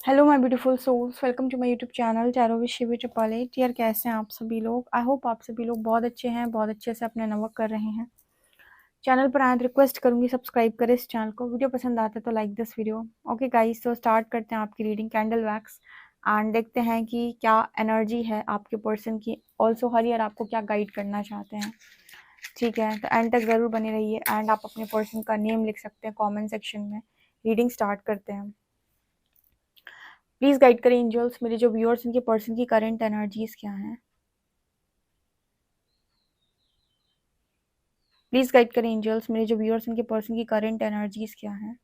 Hello my beautiful souls, welcome to my YouTube channel tarot with Shivi triple eight. यार कैसे हैं आप सभी लोग? आई होप आप सभी लोग बहुत अच्छे हैं, बहुत अच्छे से अपने वर्क कर रहे हैं। चैनल पर आए तो रिक्वेस्ट करूंगी सब्सक्राइब करें इस चैनल को। वीडियो पसंद आता है तो like this video. Okay guys, तो स्टार्ट करते हैं आपकी रीडिंग कैंडल वैक्स एंड देखते हैं कि क्या एनर्जी है आपके पर्सन की। ऑल्सो हर ईयर आपको क्या गाइड करना चाहते हैं। ठीक है, तो एंड तक जरूर बने रहिए एंड आप अपने पर्सन का नेम लिख सकते हैं कॉमेंट सेक्शन में। रीडिंग स्टार्ट करते हैं। प्लीज गाइड करें एंजल्स, मेरे जो व्यूअर्स उनके पर्सन की करंट एनर्जीज क्या हैं। प्लीज गाइड करें एंजल्स, मेरे जो व्यूअर्स उनके पर्सन की करंट एनर्जीज क्या हैं।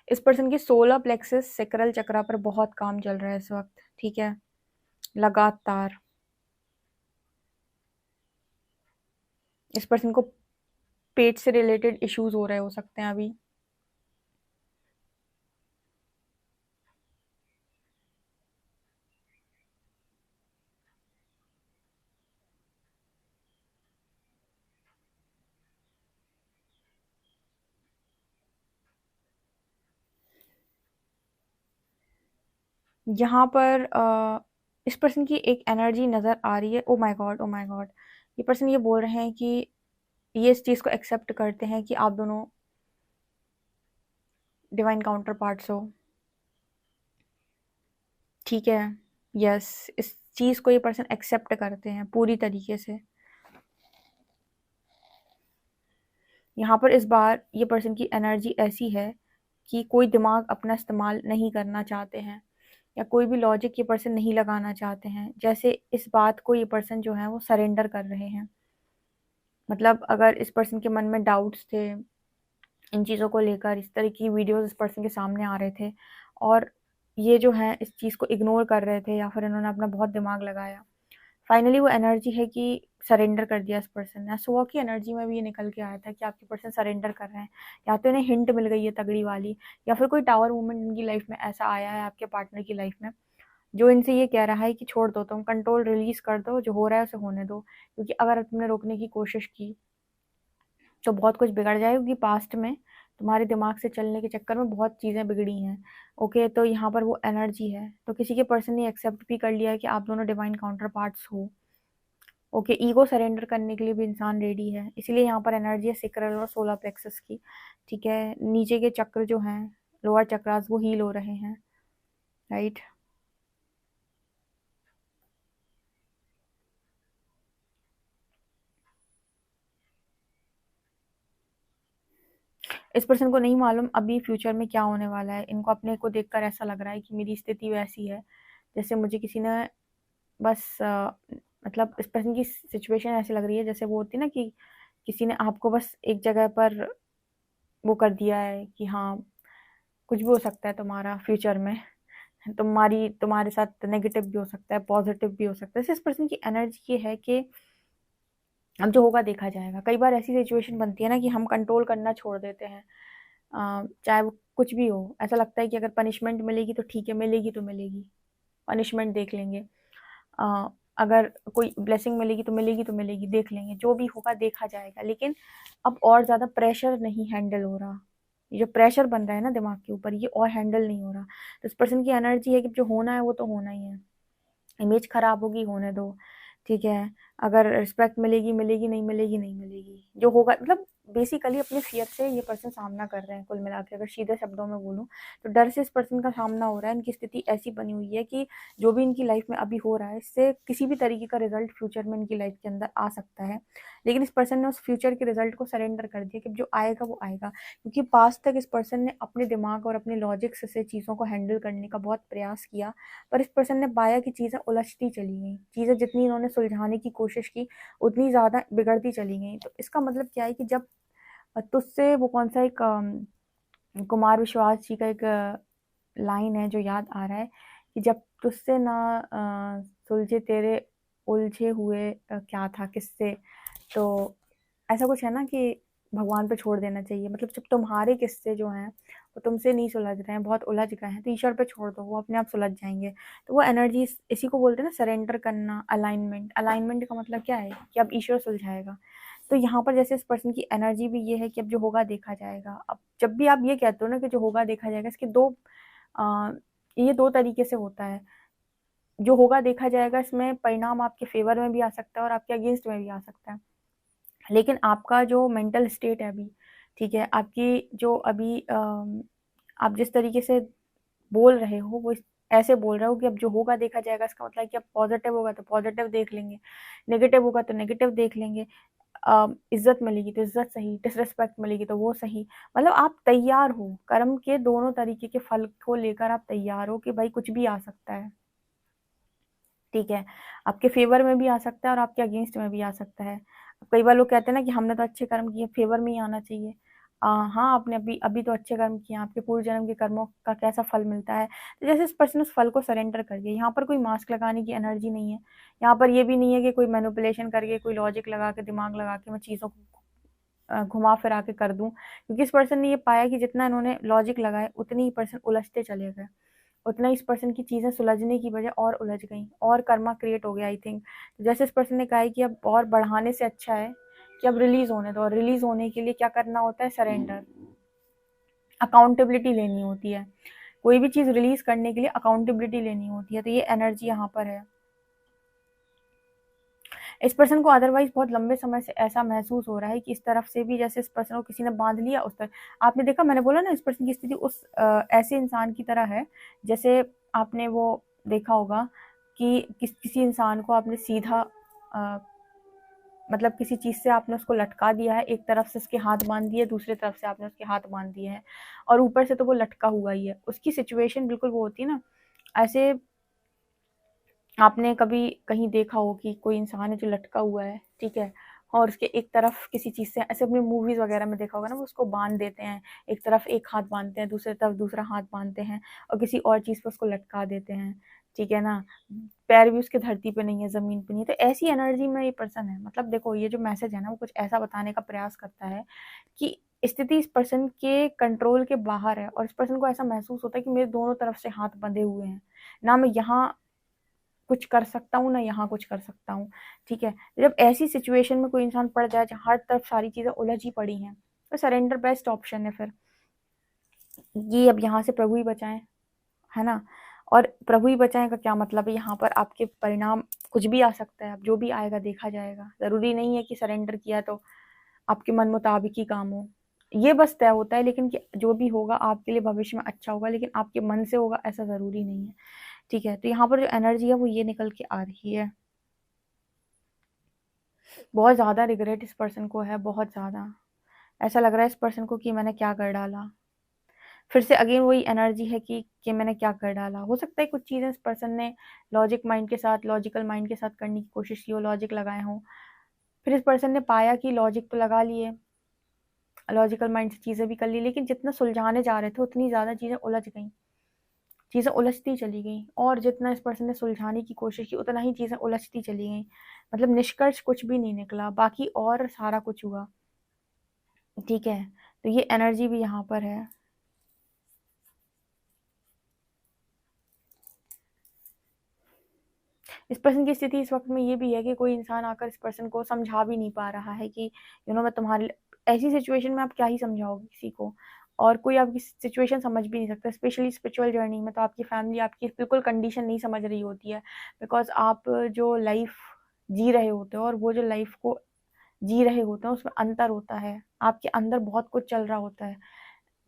इस पर्सन की सोलर प्लेक्सस सेक्रल चक्रा पर बहुत काम चल रहा है इस वक्त। ठीक है, लगातार इस पर्सन को पेट से रिलेटेड इश्यूज हो रहे हो सकते हैं अभी। यहाँ पर इस पर्सन की एक एनर्जी नजर आ रही है। Oh my God, oh my God, ये पर्सन ये बोल रहे हैं कि ये इस चीज को एक्सेप्ट करते हैं कि आप दोनों डिवाइन काउंटर पार्ट्स हो। ठीक है, यस, इस चीज को ये पर्सन एक्सेप्ट करते हैं पूरी तरीके से। यहाँ पर इस बार ये पर्सन की एनर्जी ऐसी है कि कोई दिमाग अपना इस्तेमाल नहीं करना चाहते हैं या कोई भी लॉजिक ये पर्सन नहीं लगाना चाहते हैं। जैसे इस बात को ये पर्सन जो है वो सरेंडर कर रहे हैं। मतलब अगर इस पर्सन के मन में डाउट्स थे इन चीज़ों को लेकर, इस तरह की वीडियोस इस पर्सन के सामने आ रहे थे और ये जो है इस चीज़ को इग्नोर कर रहे थे या फिर इन्होंने अपना बहुत दिमाग लगाया, फाइनली वो एनर्जी है कि सरेंडर कर दिया इस पर्सन ने। सुबह की एनर्जी में भी ये निकल के आया था कि आपके पर्सन सरेंडर कर रहे हैं। या तो इन्हें हिंट मिल गई है तगड़ी वाली, या फिर कोई टावर मूवमेंट इनकी लाइफ में ऐसा आया है आपके पार्टनर की लाइफ में जो इनसे ये कह रहा है कि छोड़ दो, तुम कंट्रोल रिलीज कर दो, जो हो रहा है उसे होने दो। क्योंकि अगर तुमने रोकने की कोशिश की तो बहुत कुछ बिगड़ जाएगा, क्योंकि पास्ट में तुम्हारे दिमाग से चलने के चक्कर में बहुत चीज़ें बिगड़ी हैं। ओके, तो यहाँ पर वो एनर्जी है। तो किसी के पर्सन ने एक्सेप्ट भी कर लिया है कि आप दोनों डिवाइन काउंटर पार्ट्स हो। ओके, ईगो सरेंडर करने के लिए भी इंसान रेडी है। इसीलिए यहाँ पर एनर्जी है सेक्रल और सोलर प्लेक्सस की। ठीक है, नीचे के चक्र जो हैं, लोअर चक्रास, वो हील हो रहे हैं। राइट, इस पर्सन को नहीं मालूम अभी फ्यूचर में क्या होने वाला है। इनको अपने को देखकर ऐसा लग रहा है कि मेरी स्थिति वैसी है जैसे मुझे किसी ने बस मतलब इस पर्सन की सिचुएशन ऐसी लग रही है जैसे वो होती है ना कि किसी ने आपको बस एक जगह पर वो कर दिया है कि हाँ, कुछ भी हो सकता है तुम्हारा फ्यूचर में। तुम्हारे साथ नेगेटिव भी हो सकता है, पॉजिटिव भी हो सकता है। इस पर्सन की एनर्जी ये है कि अब जो होगा देखा जाएगा। कई बार ऐसी सिचुएशन बनती है ना कि हम कंट्रोल करना छोड़ देते हैं। चाहे वो कुछ भी हो, ऐसा लगता है कि अगर पनिशमेंट मिलेगी तो ठीक है, मिलेगी तो मिलेगी, पनिशमेंट देख लेंगे। अ, अगर कोई ब्लेसिंग मिलेगी तो मिलेगी तो मिलेगी, देख लेंगे, जो भी होगा देखा जाएगा। लेकिन अब और ज़्यादा प्रेशर नहीं हैंडल हो रहा। ये जो प्रेशर बन रहा है ना दिमाग के ऊपर, ये और हैंडल नहीं हो रहा। तो इस पर्सन की एनर्जी है कि जो होना है वो तो होना ही है। इमेज खराब होगी, होने दो। ठीक है, अगर रिस्पेक्ट मिलेगी मिलेगी, नहीं मिलेगी नहीं मिलेगी, जो होगा। मतलब बेसिकली अपने फियर से ये पर्सन सामना कर रहे हैं। कुल मिला के अगर सीधे शब्दों में बोलूँ तो डर से इस पर्सन का सामना हो रहा है। इनकी स्थिति ऐसी बनी हुई है कि जो भी इनकी लाइफ में अभी हो रहा है, इससे किसी भी तरीके का रिजल्ट फ्यूचर में इनकी लाइफ के अंदर आ सकता है। लेकिन इस पर्सन ने उस फ्यूचर के रिजल्ट को सरेंडर कर दिया कि जो आएगा वो आएगा। क्योंकि पास्ट तक इस पर्सन ने अपने दिमाग और अपने लॉजिक से चीज़ों को हैंडल करने का बहुत प्रयास किया, पर इस पर्सन ने पाया कि चीज़ें उलझती चली गई। चीज़ें जितनी इन्होंने सुलझाने की कोशिश की उतनी ज़्यादा बिगड़ती चली गई। तो इसका मतलब क्या है कि जब तुझसे वो कौन सा एक कुमार विश्वास जी का एक लाइन है जो याद आ रहा है कि जब तुझसे ना सुलझे तेरे उलझे हुए क्या था किससे। तो ऐसा कुछ है ना कि भगवान पे छोड़ देना चाहिए। मतलब जब तुम्हारे किस्से जो हैं वो तुमसे नहीं सुलझ रहे हैं, बहुत उलझ गए हैं, तो ईश्वर पे छोड़ दो, वो अपने आप सुलझ जाएंगे। तो वो एनर्जी, इसी को बोलते हैं ना सरेंडर करना, अलाइनमेंट। अलाइनमेंट का मतलब क्या है कि अब ईश्वर सुलझाएगा। तो यहाँ पर जैसे इस पर्सन की एनर्जी भी ये है कि अब जो होगा देखा जाएगा। अब जब भी आप ये कहते हो ना कि जो होगा देखा जाएगा, इसके दो ये दो तरीके से होता है। जो होगा देखा जाएगा, इसमें परिणाम आपके फेवर में भी आ सकता है और आपके अगेंस्ट में भी आ सकता है। लेकिन आपका जो मेंटल स्टेट है अभी, ठीक है, आपकी जो अभी आप जिस तरीके से बोल रहे हो वो ऐसे बोल रहे हो कि अब जो होगा देखा जाएगा, इसका मतलब है कि अब पॉजिटिव होगा तो पॉजिटिव देख लेंगे, नेगेटिव होगा तो नेगेटिव देख लेंगे। इज्जत मिलेगी तो इज्जत सही, डिसरिस्पेक्ट मिलेगी तो वो सही। मतलब आप तैयार हो, कर्म के दोनों तरीके के फल को लेकर आप तैयार हो कि भाई कुछ भी आ सकता है। ठीक है, आपके फेवर में भी आ सकता है और आपके अगेंस्ट में भी आ सकता है। कई बार लोग कहते हैं ना कि हमने तो अच्छे कर्म किए, फेवर में ही आना चाहिए। हाँ, आपने अभी अभी तो अच्छे कर्म किए, आपके पूर्व जन्म के कर्मों का कैसा फल मिलता है। तो जैसे इस पर्सन उस फल को सरेंडर कर दिया, यहाँ पर कोई मास्क लगाने की एनर्जी नहीं है। यहाँ पर ये भी नहीं है कि कोई मैनिपुलेशन करके, कोई लॉजिक लगा के, दिमाग लगा के मैं चीज़ों को घुमा फिरा के कर दूं। क्योंकि इस पर्सन ने ये पाया कि जितना इन्होंने लॉजिक लगाए उतनी ही पर्सन उलझते चले गए, उतना ही इस पर्सन की चीज़ें सुलझने की बजाय और उलझ गई और कर्मा क्रिएट हो गया आई थिंक। तो जैसे इस पर्सन ने कहा है कि अब और बढ़ाने से अच्छा है कि अब रिलीज होने दो। और रिलीज होने के लिए क्या करना होता है? सरेंडर, अकाउंटेबिलिटी लेनी होती है। कोई भी चीज़ रिलीज करने के लिए अकाउंटेबिलिटी लेनी होती है। तो ये एनर्जी यहाँ पर है। इस पर्सन को अदरवाइज बहुत लंबे समय से ऐसा महसूस हो रहा है कि इस तरफ से भी जैसे इस पर्सन को किसी ने बांध लिया, उस तरफ आपने देखा, मैंने बोला ना इस पर्सन की स्थिति उस ऐसे इंसान की तरह है जैसे आपने वो देखा होगा कि किसी इंसान को आपने सीधा अ, मतलब किसी चीज़ से आपने उसको लटका दिया है, एक तरफ से उसके हाथ बांध दिए, दूसरी तरफ से आपने उसके हाथ बांध दिए हैं और ऊपर से तो वो लटका हुआ ही है। उसकी सिचुएशन बिल्कुल वो होती है ना, ऐसे आपने कभी कहीं देखा हो कि कोई इंसान है जो लटका हुआ है, ठीक है, और उसके एक तरफ किसी चीज़ से, ऐसे अपने मूवीज वगैरह में देखा होगा ना, वो उसको बांध देते हैं, एक तरफ एक हाथ बांधते हैं, दूसरी तरफ दूसरा हाथ बांधते हैं और किसी और चीज़ पर उसको लटका देते हैं। ठीक है ना, पैर भी उसके धरती पे नहीं है, जमीन पे नहीं है। तो ऐसी एनर्जी में ये पर्सन है। मतलब देखो, ये जो मैसेज है ना, वो कुछ ऐसा बताने का प्रयास करता है कि स्थिति इस पर्सन के कंट्रोल के बाहर है और इस पर्सन को ऐसा महसूस होता है कि मेरे दोनों तरफ से हाथ बंधे हुए हैं, ना मैं यहाँ कुछ कर सकता हूँ ना यहाँ कुछ कर सकता हूँ। ठीक है, जब ऐसी सिचुएशन में कोई इंसान पड़ जाए जहाँ हर तरफ सारी चीजें उलझ ही पड़ी हैं, तो सरेंडर बेस्ट ऑप्शन है फिर। ये अब यहाँ से प्रभु ही बचाएं, है ना। और प्रभु ही बचाएं का क्या मतलब है? यहाँ पर आपके परिणाम कुछ भी आ सकता है, अब जो भी आएगा देखा जाएगा। जरूरी नहीं है कि सरेंडर किया तो आपके मन मुताबिक ही काम हो, ये बस तय होता है। लेकिन कि जो भी होगा आपके लिए भविष्य में अच्छा होगा, लेकिन आपके मन से होगा ऐसा जरूरी नहीं है। ठीक है, तो यहाँ पर जो एनर्जी है वो ये निकल के आ रही है। बहुत ज़्यादा रिग्रेट इस पर्सन को है, बहुत ज़्यादा। ऐसा लग रहा है इस पर्सन को कि मैंने क्या कर डाला। फिर से अगेन वही एनर्जी है कि मैंने क्या कर डाला। हो सकता है कुछ चीज़ें इस पर्सन ने लॉजिक माइंड के साथ, लॉजिकल माइंड के साथ करने की कोशिश की हो, लॉजिक लगाए हों। फिर इस पर्सन ने पाया कि लॉजिक तो लगा लिए, लॉजिकल माइंड से चीज़ें भी कर ली, लेकिन जितना सुलझाने जा रहे थे उतनी ज़्यादा चीज़ें उलझ गई, चीज़ें उलझती चली गई। और जितना इस पर्सन ने सुलझाने की कोशिश की उतना ही चीज़ें उलझती चली गई। मतलब निष्कर्ष कुछ भी नहीं निकला, बाकी और सारा कुछ हुआ। ठीक है, तो ये एनर्जी भी यहाँ पर है। इस पर्सन की स्थिति इस वक्त में ये भी है कि कोई इंसान आकर इस पर्सन को समझा भी नहीं पा रहा है कि मैं तुम्हारे ऐसी सिचुएशन में आप क्या ही समझाओगे किसी को, और कोई आपकी सिचुएशन समझ भी नहीं सकता। स्पेशली स्पिरिचुअल जर्नी में तो आपकी फैमिली आपकी बिल्कुल कंडीशन नहीं समझ रही होती है, बिकॉज आप जो लाइफ जी रहे होते हो और वो जो लाइफ को जी रहे होते हैं उसमें अंतर होता है। आपके अंदर बहुत कुछ चल रहा होता है।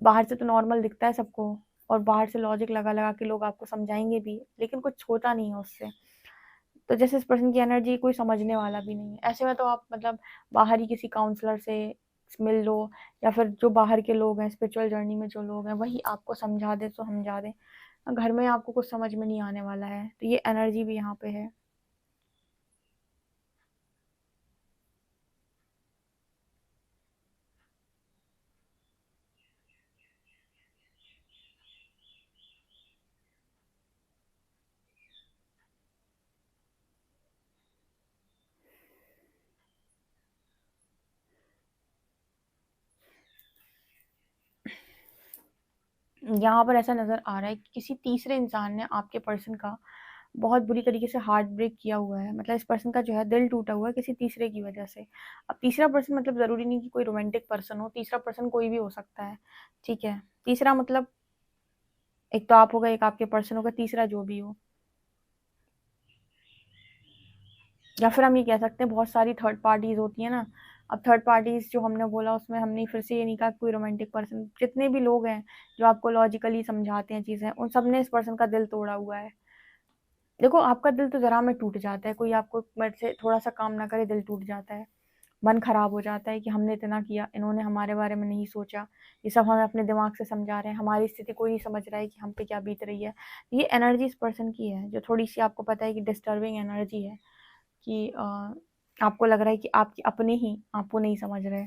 बाहर से तो नॉर्मल दिखता है सबको, और बाहर से लॉजिक लगा लगा के लोग आपको समझाएंगे भी, लेकिन कुछ होता नहीं है उससे। तो जैसे इस पर्सन की एनर्जी कोई समझने वाला भी नहीं है, ऐसे में तो आप मतलब बाहर ही किसी काउंसलर से मिल लो, या फिर जो बाहर के लोग हैं, स्पिरिचुअल जर्नी में जो लोग हैं, वही आपको समझा दे तो समझा दे। घर में आपको कुछ समझ में नहीं आने वाला है। तो ये एनर्जी भी यहाँ पे है। यहाँ पर ऐसा नज़र आ रहा है कि किसी तीसरे इंसान ने आपके पर्सन का बहुत बुरी तरीके से हार्ट ब्रेक किया हुआ है। मतलब इस पर्सन का जो है दिल टूटा हुआ है किसी तीसरे की वजह से। अब तीसरा पर्सन मतलब ज़रूरी नहीं कि कोई रोमांटिक पर्सन हो, तीसरा पर्सन कोई भी हो सकता है, ठीक है? तीसरा मतलब एक तो आप होगा, एक आपके पर्सन होगा, तीसरा जो भी हो। या फिर हम ये कह सकते हैं बहुत सारी थर्ड पार्टीज़ होती हैं ना। अब थर्ड पार्टीज़ जो हमने बोला उसमें हमने फिर से ये नहीं कहा कोई रोमांटिक पर्सन, जितने भी लोग हैं जो आपको लॉजिकली समझाते हैं चीज़ें, उन सब ने इस पर्सन का दिल तोड़ा हुआ है। देखो आपका दिल तो ज़रा में टूट जाता है, कोई आपको मेरे से थोड़ा-सा काम ना करे दिल टूट जाता है। मन खराब हो जाता है कि हमने इतना किया, इन्होंने हमारे बारे में नहीं सोचा, ये सब हमें अपने दिमाग से समझा रहे हैं, हमारी स्थिति कोई नहीं समझ रहा है कि हम पे क्या बीत रही है। ये एनर्जी इस पर्सन की है जो थोड़ी-सी आपको पता है कि डिस्टर्बिंग एनर्जी है कि आपको लग रहा है कि आपके अपने ही आपको नहीं समझ रहे।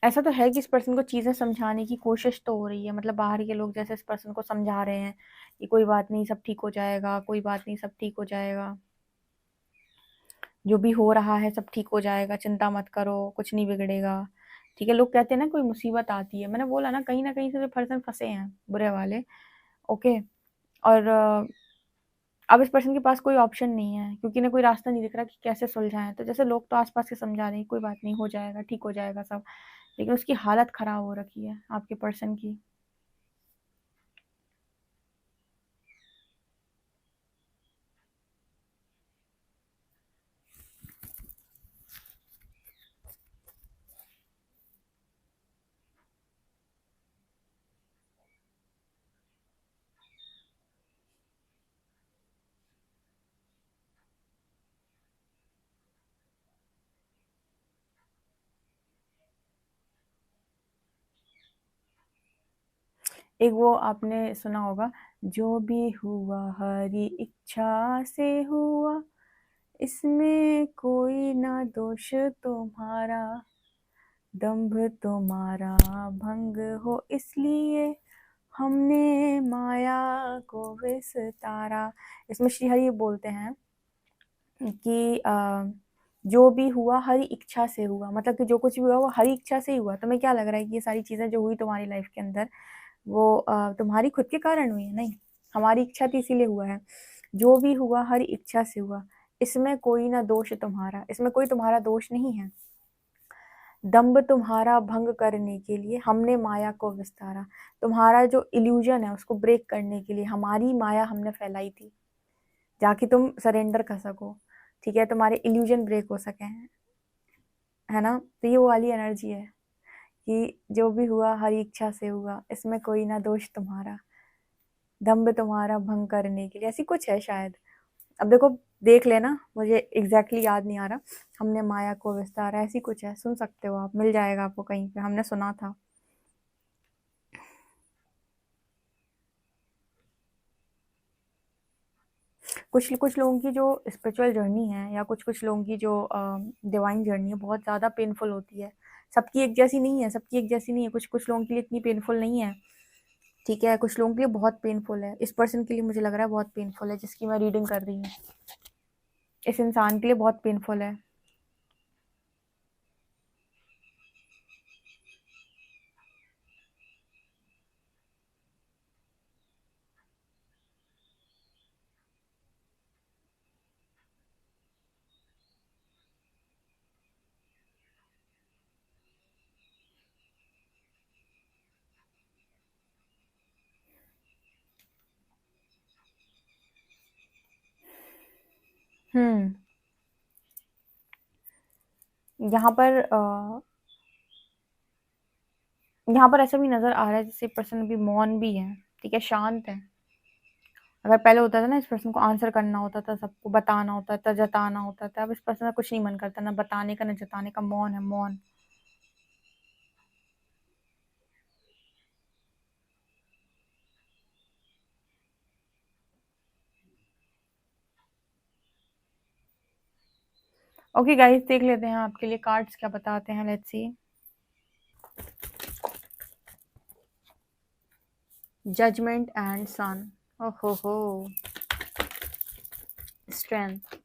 ऐसा तो है कि इस पर्सन को चीज़ें समझाने की कोशिश तो हो रही है, मतलब बाहर के लोग जैसे इस पर्सन को समझा रहे हैं कि कोई बात नहीं सब ठीक हो जाएगा, कोई बात नहीं सब ठीक हो जाएगा। जो भी हो रहा है सब ठीक हो जाएगा, चिंता मत करो, कुछ नहीं बिगड़ेगा। ठीक है, लोग कहते हैं ना कोई मुसीबत आती है, मैंने बोला ना कहीं न कहीं से तो पर्सन फँसे हैं, बुरे वाले, ओके? और अब इस पर्सन के पास कोई ऑप्शन नहीं है क्योंकि इन्हें कोई रास्ता नहीं दिख रहा कि कैसे सुलझाएँ। तो जैसे लोग तो आस-पास के समझा रहे हैं, कोई बात नहीं हो जाएगा, ठीक हो जाएगा सब, लेकिन उसकी हालत ख़राब हो रखी है आपके पर्सन की। एक वो आपने सुना होगा, जो भी हुआ हरी इच्छा से हुआ, इसमें कोई ना दोष तुम्हारा, दंभ तुम्हारा भंग हो इसलिए हमने माया को विस्तारा। इसमें श्री हरि बोलते हैं कि जो भी हुआ हरी इच्छा से हुआ, मतलब कि जो कुछ भी हुआ वो हरी इच्छा से ही हुआ। तुम्हें क्या लग रहा है कि ये सारी चीज़ें जो हुई तुम्हारी लाइफ के अंदर वो तुम्हारी खुद के कारण हुई है? नहीं, हमारी इच्छा थी इसीलिए हुआ है। जो भी हुआ हरी इच्छा से हुआ, इसमें कोई ना दोष तुम्हारा, इसमें कोई तुम्हारा दोष नहीं है। दंभ तुम्हारा भंग करने के लिए हमने माया को विस्तारा। तुम्हारा जो इल्यूजन है उसको ब्रेक करने के लिए हमारी माया हमने फैलाई थी, ताकि तुम सरेंडर कर सको, ठीक है? तुम्हारे इल्यूजन ब्रेक हो सके, है ना? तो ये वो वाली एनर्जी है कि जो भी हुआ हरी इच्छा से हुआ, इसमें कोई ना दोष तुम्हारा, दंभ तुम्हारा भंग करने के लिए, ऐसी कुछ है शायद। अब देखो, देख लेना, मुझे एग्जैक्टली याद नहीं आ रहा। हमने माया को विस्तारा, ऐसी कुछ है, सुन सकते हो आप, मिल जाएगा आपको कहीं पे, हमने सुना था। कुछ कुछ लोगों की जो स्पिरिचुअल जर्नी है या कुछ कुछ लोगों की जो डिवाइन जर्नी है बहुत ज़्यादा पेनफुल होती है। सबकी एक जैसी नहीं है, सबकी एक जैसी नहीं है, कुछ कुछ लोगों के लिए इतनी पेनफुल नहीं है, ठीक है? कुछ लोगों के लिए बहुत पेनफुल है। इस पर्सन के लिए मुझे लग रहा है बहुत पेनफुल है, जिसकी मैं रीडिंग कर रही हूँ। इस इंसान के लिए बहुत पेनफुल है। हम्म। यहाँ पर यहाँ पर ऐसा भी नज़र आ रहा है जैसे पर्सन अभी मौन भी है, ठीक है, शांत है। अगर पहले होता था ना इस पर्सन को आंसर करना होता था, सबको बताना होता था, जताना होता था, अब इस पर्सन का कुछ नहीं मन करता, ना बताने का ना जताने का, मौन है, मौन। ओके गाइस, देख लेते हैं आपके लिए कार्ड्स क्या बताते हैं। Let's see. जजमेंट एंड सन। ओहो हो। स्ट्रेंथ।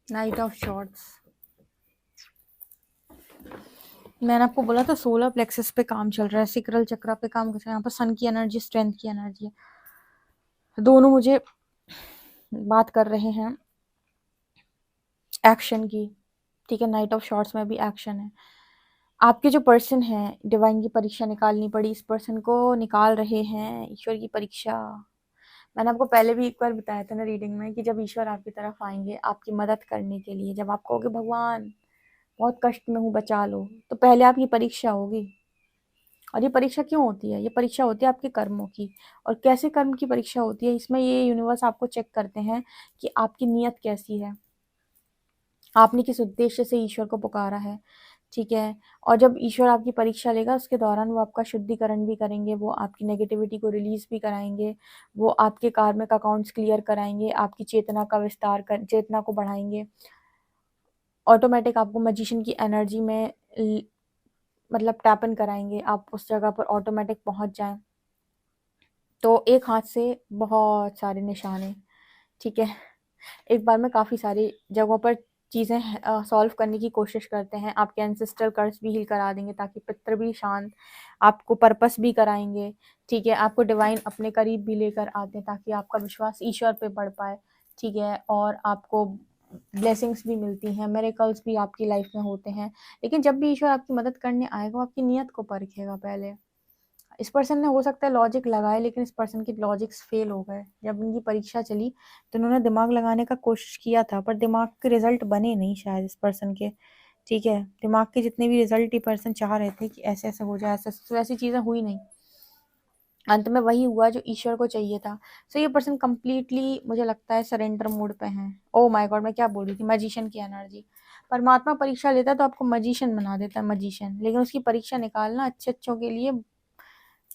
Night of shorts. मैंने आपको बोला था सोलर प्लेक्सस पे काम चल रहा है, सिक्रल चक्रा पे काम कर रहा है। यहाँ पर सन की एनर्जी, स्ट्रेंथ की एनर्जी है, दोनों मुझे बात कर रहे हैं एक्शन की। ठीक है, नाइट ऑफ शॉर्ट्स में भी एक्शन है। आपके जो पर्सन है, डिवाइन की परीक्षा निकालनी पड़ी, इस पर्सन को निकाल रहे हैं ईश्वर की परीक्षा। मैंने आपको पहले भी एक बार बताया था ना रीडिंग में कि जब ईश्वर आपकी तरफ आएंगे आपकी मदद करने के लिए, जब आप कहोगे भगवान बहुत कष्ट में हूँ बचा लो, तो पहले आपकी परीक्षा होगी। और ये परीक्षा क्यों होती है? ये परीक्षा होती है आपके कर्मों की। और कैसे कर्म की परीक्षा होती है? इसमें ये यूनिवर्स आपको चेक करते हैं कि आपकी नीयत कैसी है, आपने किस उद्देश्य से ईश्वर को पुकारा है। ठीक है। और जब ईश्वर आपकी परीक्षा लेगा उसके दौरान वो आपका शुद्धिकरण भी करेंगे, वो आपकी नेगेटिविटी को रिलीज भी कराएंगे, वो आपके कार्मिक अकाउंट्स क्लियर कराएंगे, आपकी चेतना का विस्तार कर, चेतना को बढ़ाएंगे। ऑटोमेटिक आपको मजिशियन की एनर्जी में मतलब टैपन कराएंगे, आप उस जगह पर ऑटोमेटिक पहुंच जाएं। तो एक हाथ से बहुत सारे निशाने। ठीक है, एक बार में काफ़ी सारी जगहों पर चीज़ें सॉल्व करने की कोशिश करते हैं। आपके एंसेस्ट्रल कर्स भी हील करा देंगे ताकि पितर भी शांत, आपको पर्पस भी कराएंगे। ठीक है, आपको डिवाइन अपने करीब भी लेकर आते हैं ताकि आपका विश्वास ईश्वर पे बढ़ पाए। ठीक है, और आपको ब्लेसिंग्स भी मिलती हैं, मिरेकल्स भी आपकी लाइफ में होते हैं। लेकिन जब भी ईश्वर आपकी मदद करने आएगा वो आपकी नीयत को परखेगा पहले। इस पर्सन ने हो सकता है लॉजिक लगाए, लेकिन इस पर्सन के लॉजिक्स फेल हो गए। जब उनकी परीक्षा चली तो उन्होंने दिमाग लगाने का कोशिश किया था, पर दिमाग के रिजल्ट बने नहीं शायद इस पर्सन के। ठीक है, दिमाग के जितने भी रिजल्ट ये पर्सन चाह रहे थे कि ऐसे ऐसे हो जाए, ऐसे तो ऐसी चीज़ें हुई नहीं। अंत में वही हुआ जो ईश्वर को चाहिए था। सो ये पर्सन कंप्लीटली मुझे लगता है सरेंडर मोड पे है। ओ माय गॉड, मैं क्या बोल रही थी, मजिशियन की एनर्जी। परमात्मा परीक्षा लेता है तो आपको मजिशियन बना देता है, मजिशियन। लेकिन उसकी परीक्षा निकालना अच्छे अच्छों के लिए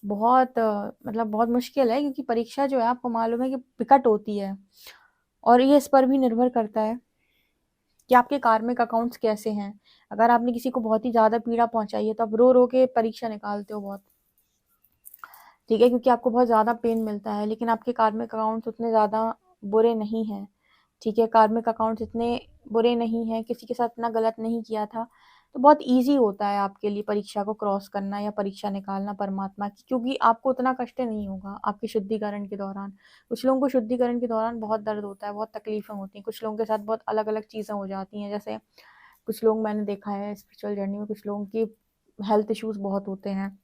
बहुत मतलब बहुत मुश्किल है, क्योंकि परीक्षा जो है आपको मालूम है कि विकट होती है। और ये इस पर भी निर्भर करता है कि आपके कार्मिक अकाउंट्स कैसे हैं। अगर आपने किसी को बहुत ही ज़्यादा पीड़ा पहुंचाई है तो आप रो रो के परीक्षा निकालते हो बहुत। ठीक है, क्योंकि आपको बहुत ज़्यादा पेन मिलता है। लेकिन आपके कार्मिक अकाउंट्स उतने ज़्यादा बुरे नहीं हैं। ठीक है, कार्मिक अकाउंट्स इतने बुरे नहीं हैं, किसी के साथ इतना गलत नहीं किया था। तो बहुत ईजी होता है आपके लिए परीक्षा को क्रॉस करना या परीक्षा निकालना परमात्मा की, क्योंकि आपको उतना कष्ट नहीं होगा आपके शुद्धिकरण के दौरान। कुछ लोगों को शुद्धिकरण के दौरान बहुत दर्द होता है, बहुत तकलीफें होती हैं, कुछ लोगों के साथ बहुत अलग अलग चीज़ें हो जाती हैं। जैसे कुछ लोग मैंने देखा है स्पिरिचुअल जर्नी में, कुछ लोगों की हेल्थ इश्यूज बहुत होते हैं।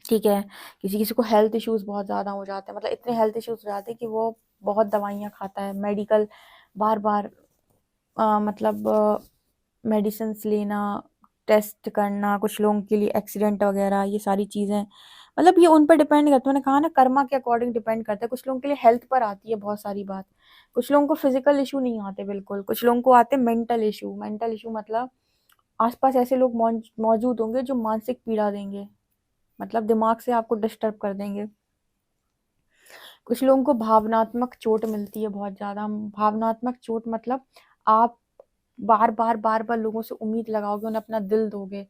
ठीक है, किसी किसी को हेल्थ इश्यूज बहुत ज़्यादा हो जाते हैं, मतलब इतने हेल्थ इश्यूज हो जाते हैं कि वो बहुत दवाइयाँ खाता है, मेडिकल बार बार मतलब मेडिसिन्स लेना, टेस्ट करना। कुछ लोगों के लिए एक्सीडेंट वगैरह, ये सारी चीज़ें मतलब ये उन पर डिपेंड करता है। मैंने कहा ना, कर्मा के अकॉर्डिंग डिपेंड करता है। कुछ लोगों के लिए हेल्थ पर आती है बहुत सारी बात, कुछ लोगों को फिजिकल इशू नहीं आते बिल्कुल, कुछ लोगों को आते मेंटल इशू। मेंटल इशू मतलब आसपास ऐसे लोग मौजूद होंगे जो मानसिक पीड़ा देंगे, मतलब दिमाग से आपको डिस्टर्ब कर देंगे। कुछ लोगों को भावनात्मक चोट मिलती है बहुत ज़्यादा। भावनात्मक चोट मतलब आप बार बार बार बार लोगों से उम्मीद लगाओगे, उन्हें अपना दिल दोगे,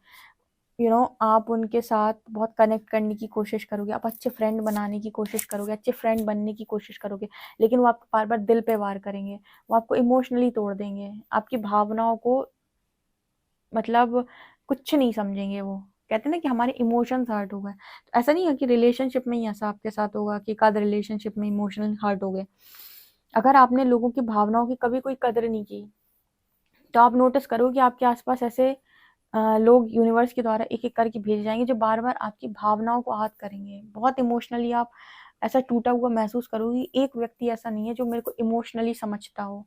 आप उनके साथ बहुत कनेक्ट करने की कोशिश करोगे, आप अच्छे फ्रेंड बनाने की कोशिश करोगे, अच्छे फ्रेंड बनने की कोशिश करोगे, लेकिन वो आपको बार बार दिल पे वार करेंगे, वो आपको इमोशनली तोड़ देंगे, आपकी भावनाओं को मतलब कुछ नहीं समझेंगे। वो कहते हैं ना कि हमारे इमोशंस हर्ट हो गए। तो ऐसा नहीं है कि रिलेशनशिप में ही ऐसा आपके साथ होगा कि एकाध रिलेशनशिप में इमोशनल हर्ट हो गए। अगर आपने लोगों की भावनाओं की कभी कोई कदर नहीं की तो आप नोटिस करो कि आपके आसपास ऐसे लोग यूनिवर्स के द्वारा एक एक करके भेजे जाएंगे जो बार बार आपकी भावनाओं को आहत करेंगे। बहुत इमोशनली आप ऐसा टूटा हुआ महसूस करोगी। एक व्यक्ति ऐसा नहीं है जो मेरे को इमोशनली समझता हो,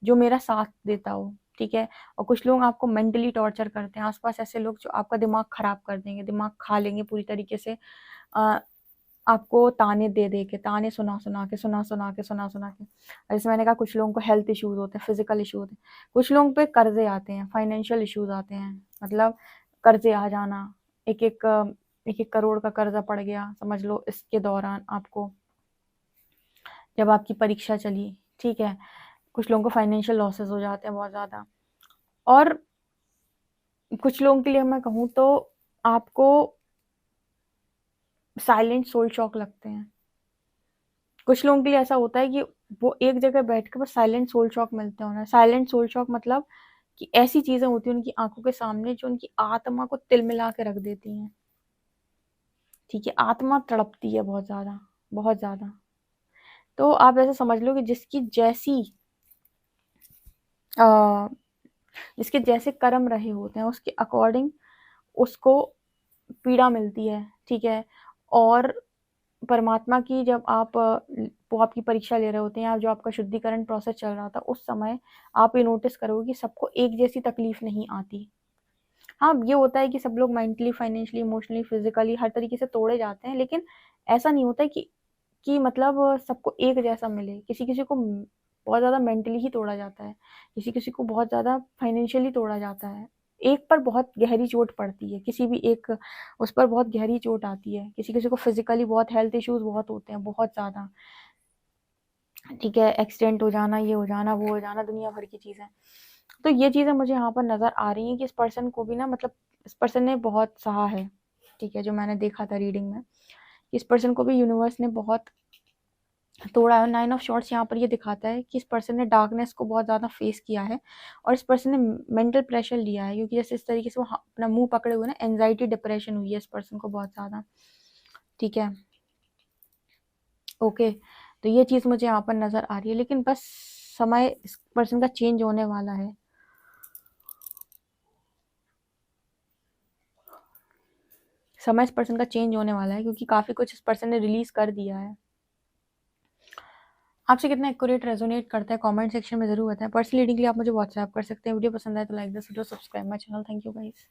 जो मेरा साथ देता हो। ठीक है, और कुछ लोग आपको मेंटली टॉर्चर करते हैं, आसपास ऐसे लोग जो आपका दिमाग खराब कर देंगे, दिमाग खा लेंगे पूरी तरीके से। आपको ताने दे दे के, ताने सुना सुना के, जैसे मैंने कहा कुछ लोगों को हेल्थ इश्यूज होते हैं, फिजिकल इशू होते हैं, कुछ लोगों पे कर्जे आते हैं, फाइनेंशियल इश्यूज आते हैं, मतलब कर्जे आ जाना, एक एक करोड़ का कर्जा पड़ गया समझ लो इसके दौरान आपको, जब आपकी परीक्षा चली, ठीक है। कुछ लोगों को फाइनेंशियल लॉसेस हो जाते हैं बहुत ज़्यादा, और कुछ लोगों के लिए मैं कहूँ तो आपको साइलेंट सोल शॉक लगते हैं। कुछ लोगों के लिए ऐसा होता है कि वो एक जगह बैठ के बस साइलेंट सोल शॉक मिलते हैं उन्हें। साइलेंट सोल शॉक मतलब कि ऐसी चीजें होती हैं उनकी आंखों के सामने जो उनकी आत्मा को तिलमिला के रख देती हैं, ठीक है। आत्मा तड़पती है बहुत ज्यादा, बहुत ज्यादा। तो आप ऐसा समझ लो कि आ, जिसके जैसे कर्म रहे होते हैं उसके अकॉर्डिंग उसको पीड़ा मिलती है, ठीक है। और परमात्मा की जब वो आपकी परीक्षा ले रहे होते हैं, या जो आपका शुद्धिकरण प्रोसेस चल रहा था उस समय आप ये नोटिस करोगे कि सबको एक जैसी तकलीफ नहीं आती। हाँ, ये होता है कि सब लोग मेंटली, फाइनेंशियली, इमोशनली, फिजिकली हर तरीके से तोड़े जाते हैं, लेकिन ऐसा नहीं होता है कि मतलब सबको एक जैसा मिले। किसी किसी को बहुत ज़्यादा मेंटली ही तोड़ा जाता है, किसी किसी को बहुत ज़्यादा फाइनेंशियली तोड़ा जाता है। एक पर बहुत गहरी चोट पड़ती है, किसी भी एक उस पर बहुत गहरी चोट आती है। किसी किसी को फिजिकली बहुत हेल्थ इश्यूज बहुत होते हैं, बहुत ज़्यादा, ठीक है। एक्सीडेंट हो जाना, ये हो जाना, वो हो जाना, दुनिया भर की चीज़ें। तो ये चीज़ें मुझे यहाँ पर नज़र आ रही हैं कि इस पर्सन को भी ना, मतलब इस पर्सन ने बहुत सहा है, ठीक है। जो मैंने देखा था रीडिंग में, इस पर्सन को भी यूनिवर्स ने बहुत तोड़ा है। 9 ऑफ शॉर्ट्स यहाँ पर ये दिखाता है कि इस पर्सन ने डार्कनेस को बहुत ज़्यादा फेस किया है, और इस पर्सन ने मेंटल प्रेशर लिया है, क्योंकि जैसे इस तरीके से वो अपना मुंह पकड़े हुए ना, एंजाइटी डिप्रेशन हुई है इस पर्सन को बहुत ज़्यादा, ठीक है। ओके, तो ये चीज़ मुझे यहाँ पर नज़र आ रही है, लेकिन बस समय इस पर्सन का चेंज होने वाला है। समय इस पर्सन का चेंज होने वाला है, क्योंकि काफ़ी कुछ इस पर्सन ने रिलीज कर दिया है। आपसे कितना एक्यूरेट रेजोनेट करता है कमेंट सेक्शन में जरूर बताएं। पर्सनल रीडिंग के लिए आप मुझे व्हाट्सएप कर सकते हैं। वीडियो पसंद आए तो like the video, subscribe my channel. Thank you guys.